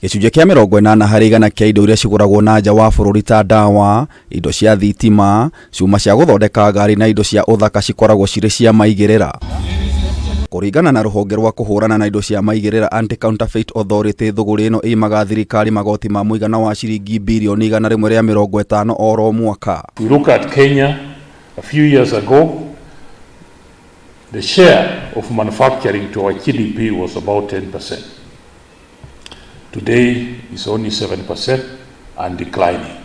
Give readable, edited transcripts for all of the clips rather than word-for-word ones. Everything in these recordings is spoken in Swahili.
Gĩcunjĩ kĩa 80 harĩ 100 kĩa indo iria cigũragwo na nja wa bũrũri ta ndawa, indo cia thitima, cuma cia gũthondeka ngari na indo cia ũthaka cikoragwo cirĩ cia maigĩrĩra. Kũringana na rũhonge rwa kũhũrana na indo cia maigĩrĩra Anti-Counterfeit Authority, thũgũrĩ ĩno ĩmaga thirikari magoti ma mũigana wa ciringi birioni 150 oro mwaka. We look at Kenya a few years ago, the share of manufacturing to our GDP was about 10%. Today is only 7% and declining.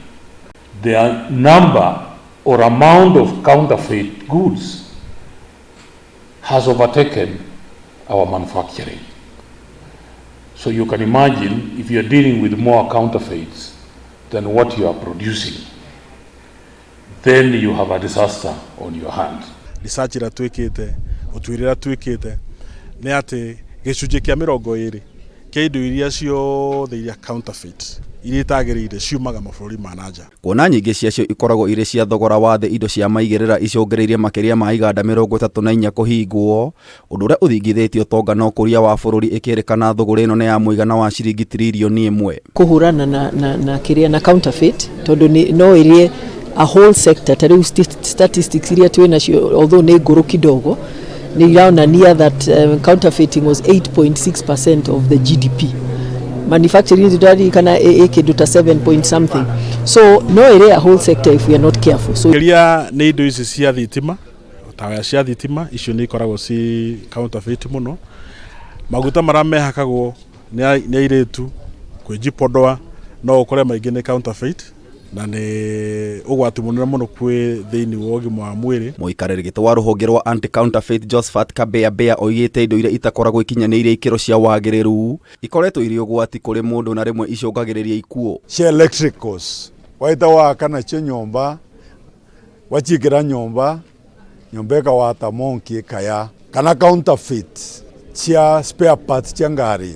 The number or amount of counterfeit goods has overtaken our manufacturing. So you can imagine if you're dealing with more counterfeits than what you are producing, then you have a disaster on your hands. Research ira twikite, utwirira twikite, ni ati gicunjĩ kĩa 20 kĩa indo iria ciothe iria counterfeit iria itagĩrĩire ciumaga mabũrũri ma nanja. Kuona nyingĩ ciacio ikoragwo irĩ cia thogora wa thĩ, indo cia maigĩrĩra icũngĩrĩirie makĩria ma iganda 34 kũhingwo, ũndũ ũrĩa ũthingithĩtie ũtonga na ũkũria wa bũrũri, ĩkĩrĩkana thũgũrĩ ĩno nĩ ya mũigana wa ciringi tiririoni 1. Kũhũrana na kĩrĩa na counterfeit, tondũ no ĩrĩ a whole sector, ta rĩu statistics iria twĩ nacio although nĩ ngũrũ kidogo, near that counterfeiting was 8.6% of the GDP. Manufacturing today kana ekeduta 7 point something. So no area a whole sector if we are not careful. So iria nĩ indo ici cia thitima, tawa cia thitima icio nĩ ikoragwo ci counterfeit muno. Maguta maramehakagwo nĩ airetu kwĩjipodoa no ukore maingĩ nĩ counterfeit. Na nĩ ũgwati mũnene mũno kwĩ thĩinĩ wa ũgima wa mwĩrĩ. Mũikarĩri gĩtĩ wa rũhonge rwa Anti-Counterfeit Josephat Kabea oigĩte indo iria itakoragwo ikinyanĩire ikĩro cia wagĩrĩru ikoretwo irĩ ũgwati kũrĩ mũndũ na rĩmwe icũngagĩrĩria ikuũ. Cia electricals waita wakana cia nyomba wachikĩra nyomba ĩkawata monki kaya kana counterfeit cia spare parts cia ngari.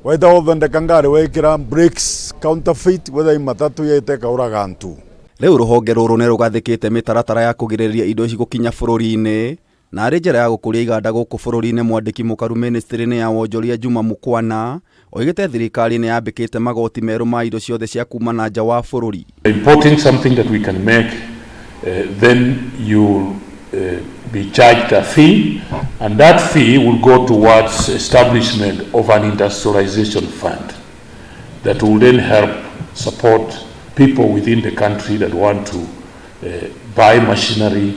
Waita gũthondeka ngari wekĩra brakes counterfeit whether imatatu yaiteka uragantu. Rĩu rũhonge rũrũ nĩ rũgathĩkĩte mĩtaratara ya kũgirĩrĩria indo ici gũkinya bũrũri-inĩ na arĩ njĩra ya gũkũria iganda gũkũ bũrũri-inĩ. Mwandĩki mũkaru ministry-inĩ ya wonjoria Juma Mukwana oigĩte thirikari nĩ yambĩkĩte magoti merũ ma indo ciothe cia kuuma na nja wa bũrũri. Importing something that we can make, then you be charged a fee, and that fee will go towards establishment of an industrialization fund that will then help support people within the country that want to buy machinery,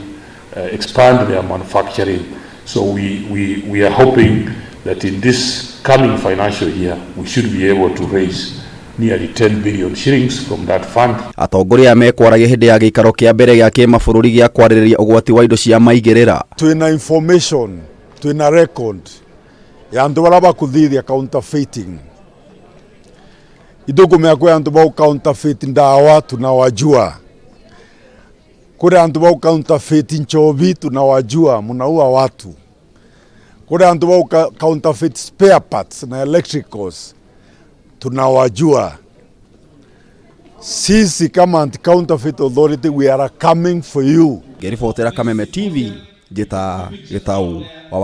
expand their manufacturing. So we are hoping that in this coming financial year we should be able to raise nearly 10 billion shillings from that fund. Atongoria mekwaragia hĩndĩ ya gĩikaro kĩa mbere gĩa kĩmabũrũri gĩa kwarĩrĩria ũgwati wa indo cia maigĩrĩra. Twina information, twina record ya andu bara bakuthithia counterfeiting. Idokumea kwa andu ba counterfeit ndawa tunawajua. Kule andu ba counterfeit nchovi tunawajua, munaua watu. Kule andu ba counterfeit spare parts na electricals tunawajua. Sisi kama Anti-Counterfeit Authority we are coming for you. Gerifotera Kameme TV, Gitau wa